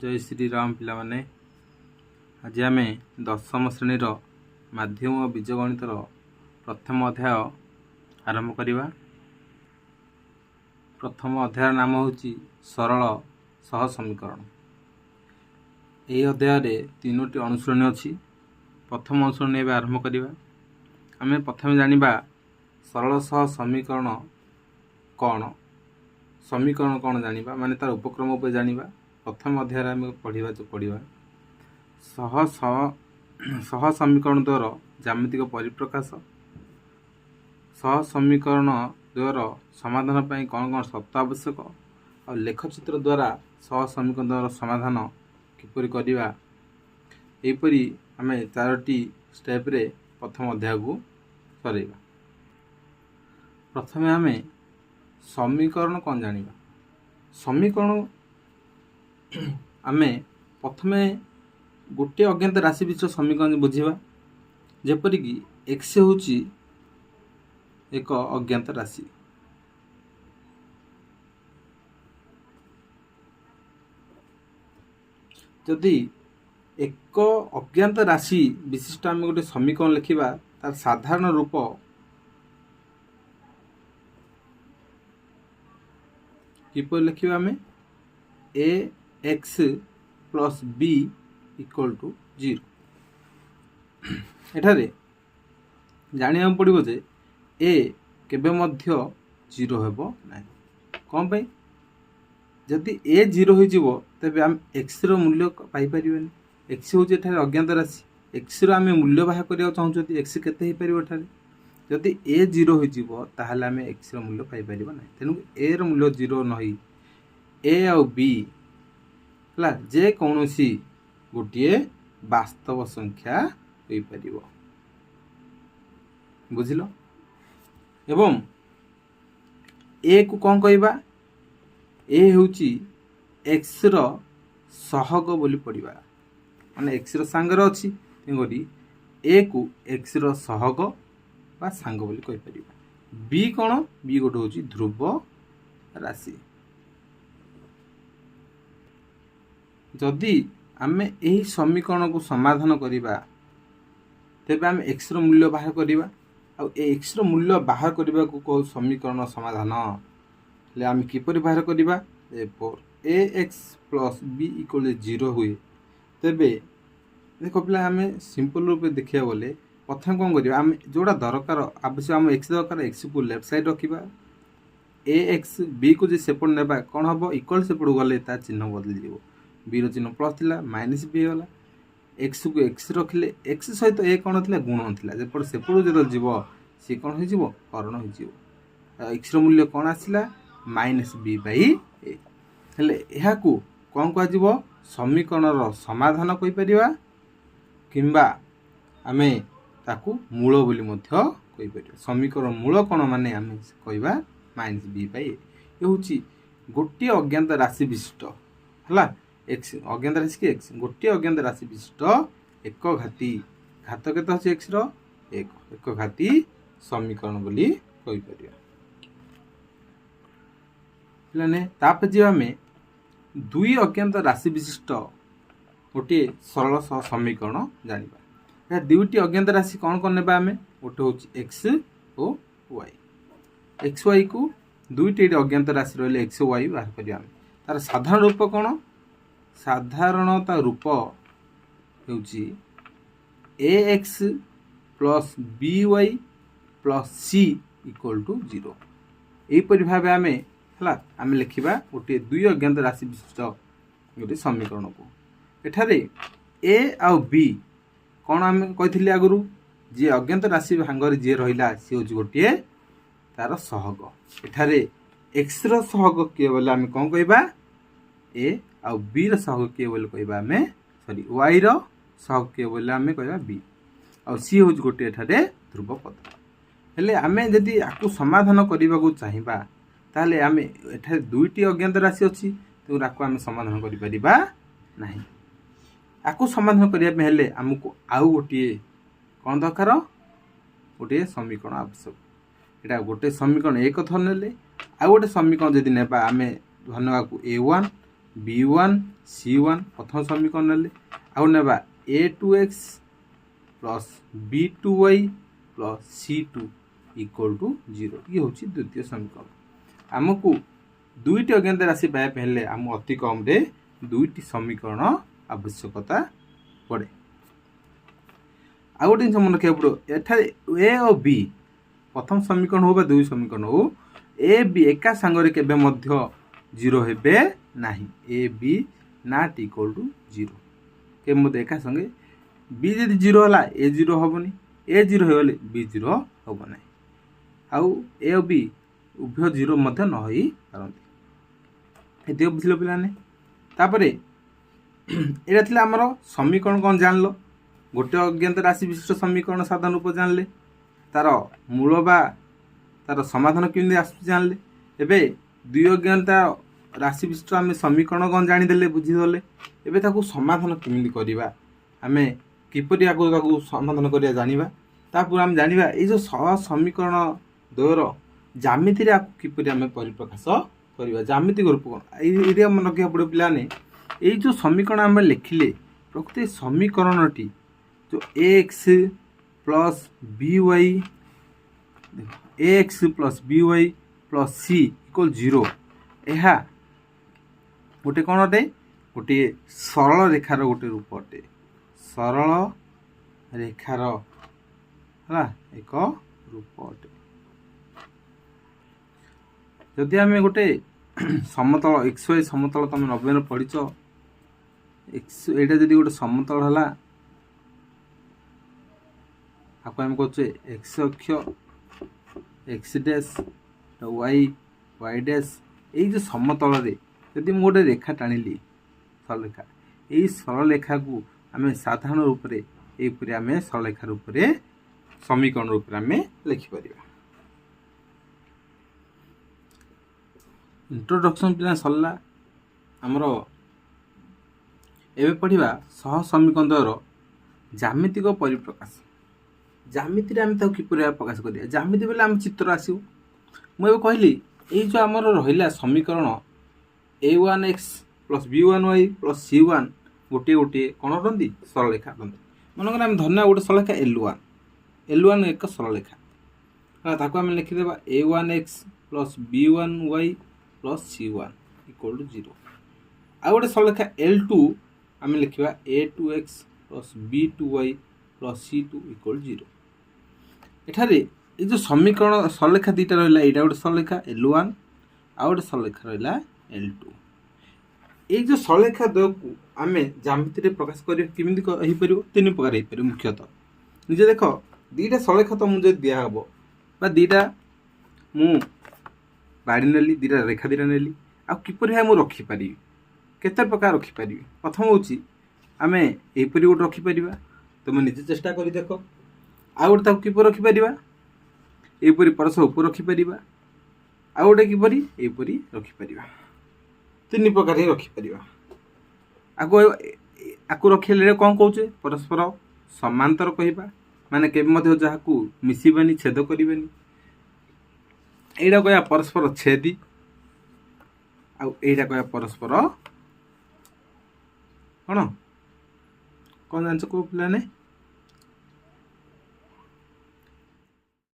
जय श्री राम पिला माने आज आम दशम श्रेणीर माध्यम और बीजगणितर प्रथम अध्याय आरंभ करवा। प्रथम अध्याय नाम हूँ सरल सह समीकरण। यही अध्याय तीनोटी अनुश्रेणी अच्छी। प्रथम अनुश्रेणी एवं आरंभ करवा। आम प्रथम जानिबा सरल सह समीकरण कौन, समीकरण कौन जानिबा माने तार उपक्रम उपर जानिबा। प्रथम अध्याय आम पढ़ा सह समीकरण द्वारा ज्यामितिक परिप्रकाश, सह समीकरण द्वारा समाधान पर कौन कौन शर्त आवश्यक और लेखचित्र द्वारा सह समीकरण द्वारा समाधान किपरि करिबा। एपरी आम चारोटी स्टेप रे प्रथम अध्याय को सरेबा। प्रथमे आम समीकरण कौन जानिबा। समीकरण आम प्रथमे गोटे अज्ञात राशि विषय समीकरण बुझा। जेपरिक एक्स हूँ एक अज्ञात राशि। जदि एक अज्ञात राशि विशिष्ट आम गोटे समीकरण लिखा तार साधारण रूप किपर लिखा आम a x plus b equal to 0। एठारे जानिया पड़ो जे ए केबे मध्य 0 हेबो ना। कौन पे जदि ए 0 हो जिवो तबे हम एक्स रो मूल्य पाई परिबेनी। एक्स हो जे एठारे अज्ञात राशि। एक्स रो हम मूल्य बाहर करिया चाहू जदि एक्स केते हे परिबो। एठारे जदि ए 0 हो जिवो ताहाले हम एक्स रो मूल्य पाई परिबो ना। तेनु ए रो मूल्य 0 नही ए आ बी ला जे कौनसी गोटे वास्तव संख्या हो पारिबो। बुझिल। एवं ए को कौन कहबा, ए होची एक्स रो सहग बोली पड़िबा माने एक्स रो सांगर अछि। तेगोरी ए को एक्स रो सहग बा सांग बोली कहि परिबा। बी कोन, बी गोटे होची ध्रुव राशि। जदि आमे एही समीकरण को समाधान करिबा तेबे आम एक्स रो मूल्य बाहर करिबा। आ एक्स रो मूल्य बाहर करिबा को को समीकरण समाधान ले आम किपरि बाहर करिबा। ए एक्स प्लस बी इक्वल 0 हुए तेबे देखो पिला आम सिंपल रूप देखिया बोले प्रथम कौन करिबा आम जोड़ा दरकार आवश्यक आम एक्स दरकार एक्स को लेफ्ट साइड रखिबा। ए एक्स बी को जे सेपट नेबा कौन हबो इक्वल सेपट गले ता चिन्ह बदल जीवो। बी रो चिन्ह प्लस थिला माइनस बी होला। एक्स को एक्स रखिले एक्स सहित ए कौन थिला गुण थिला जेपट सेपट जो जीव सी कौन हो जीव हरण हो जीव। एक्स रो मूल्य कौन आसिला माइनस बी बाई ए। हेले एहा को कौन कह जीव समीकरण रो समाधान कहि परिबा किंबा आमे ताकू मूल बोली मध्य कहि परिबा। समीकरण मूल कौन माने आमे कहबा माइनस बी बाई ए। ये होची गोटे अज्ञात राशि विशिष्ट हला एक्स अज्ञात राशि के एक्स गोटे अज्ञात राशि विशिष्ट एक घाती घात केते अछि एक्स रो एक घाती समीकरण बोली कहि परिया। पिलाने तापर जे हमें दुई अज्ञात राशि विशिष्ट गोटे सरल सह समीकरण जानिबा। या दुईटी अज्ञात राशि कौन कौन नेबा हमें गोटे होची एक्स और वाई। एक्स वाई को दुईटी अज्ञात राशि रहले एक्स वाई बाहर करिया। तार साधारण रूप कौन, साधारणता रूप होची a x plus b y plus c equal to 0। यहीपरि भाव आम लिखा गोटे दुई अज्ञात राशि विशिष्ट गोटे समीकरण को। एठारे ए आउ बी कौन आम कही आगु जी अज्ञात राशि भांगर जी रहा सी हूँ गोटे तार सहग। एठारे एक्स रो सहग किए बोले आम कौन कहबा ए आउ बी रो सहग किए बोले कहबा आम सॉरी वाई रो सहग किए बोले आम कहबा बी आउ सी हूँ गोटे एठारे ध्रुव पद। हेले आमे जदि आकु समाधान करने को चाहिबा ताले आमे एठारे दुईटी अज्ञात राशि अछि तो आकु आमे समाधान करि परिबा नाही। आकु समाधान करिया पे हेले हमकु आउ गोटे कोन दरकार गोटे समीकरण आवश्यक। एटा गोटे समीकरण एक थर नेले आ गोटे समीकरण जदि नेबा आमे धन्यवाद को a1 B1 C1 प्रथम समीकरण नेले आउ नेबा A2x plus B2y plus C2 equal to 0 ये होची द्वितीय समीकरण आमको दुईटी अज्ञात राशि पाइबा हेले आम अति कम रे दुईटी समीकरण आवश्यकता पड़े आ गोटे जिन मन रखा पड़ो एठारे ए और बी प्रथम समीकरण हो दुई समीकरण हो ए बी एका सांगरे केबे मध्य जीरो हेबे नाही A B not equal to 0 के मध्य एका संगे बी यदि 0 होला ए 0 होबनी ए 0 होले बी 0 होब नाही आउ ए और बी उभय 0 मध्य न होई पारंती एते बुझलो पिलाने तापरे एटा थिला हमर समीकरण कोन जानलो गोटे अज्ञात राशि विशिष्ट समीकरण साधारण रूप जानले तार मूल बा तार समाधान केमि आसु जानले एबे दुई अज्ञात राशि विशिष्ट आम समीकरण कौन जानीदे बुझीदे एबे ताकू समाधान केमि करवा आम किपरि आगु समाधान करिया जानिबा तापर आम जानिबा ए जो सह समीकरण द्वयर ज्यामिति रे किपरि आम परिप्रकाश करवा ज्यामिति रूप कौन ये मन रखा पड़े पिलाने ये जो समीकरण आम लिखिले प्रकृति समीकरणटी जो x plus b y x plus b y plus c equal 0 यह गोटे कौन अटे गोटे सरल रेखार गोटे रूप अटे सरल रेखार है एक रूप अटे जदि आम गोटे समतल एक्स वाई समतल तुम 90 पढ़ीच एक्स एटा जदि गोटे समतल है आपको आम कहे एक्स अक्ष X dash Y Y dash ये जो समतल रे यदि मुझे गोटे रेखा टाणिली सरल रेखा यही सरल रेखा को आम साधारण रूप से यहीपरि आम सरल रेखा रूप से समीकरण रूप में आम लिखिपर इंट्रोडक्शन पिला सरला आमर एवं पढ़ा सह समीकरण द्वयर ज्यामितिक परिप्रकाश ज्यामिति आम किपर प्रकाश करिया ज्यामिति बेले आम चित्र आसो मुझे कहली ये जो आमर रहा समीकरण a1x plus b1y plus c1 गोटे गोटे कौन रही सरल रेखा रही मनकर आम धरना गोटे सरल रेखा l1 एक सरल रेखा ताको आम लिखिदे a1x plus b1y plus c1 equal to 0 आ गोटे सरल रेखा l2 आम लिखा a2x plus b2y plus c2 equal 0 एठारे ये जो समीकरण सरलेखा दुईटा रहा यहाँ गोटे सरलेखा l1 आ गोटे सरलेखा रहा l2 ये जो सरलेखा द्वय को आम ज्यामिति प्रकाश करमी तीन प्रकार हो मुख्यतः निजे देख दीटा सरलेखा तो मुझे दिहब दीटा मु बाड़ी नेली दीटा रेखा दीटा नेली आपर मुझे रखिपारि केते प्रकार रखिपारि प्रथम हूँ आम यहीपरि गोटे रखिपर तुम निजे चेष्टा कर देख आ गोटे किपर रखिपर यहीपरि परस्पर उपर रखिपर आ गोटे किपर यहीपरि रखिपर तीन प्रकार ही रखिपर आपको रखिले कौन कौचे परस्पर समांतर कहवा माने केबे जहाँ मिसबेनि छेद करें यहाँ कह परस्पर छेदी आईटा कह परस्पर कौन कौन जान कौ पे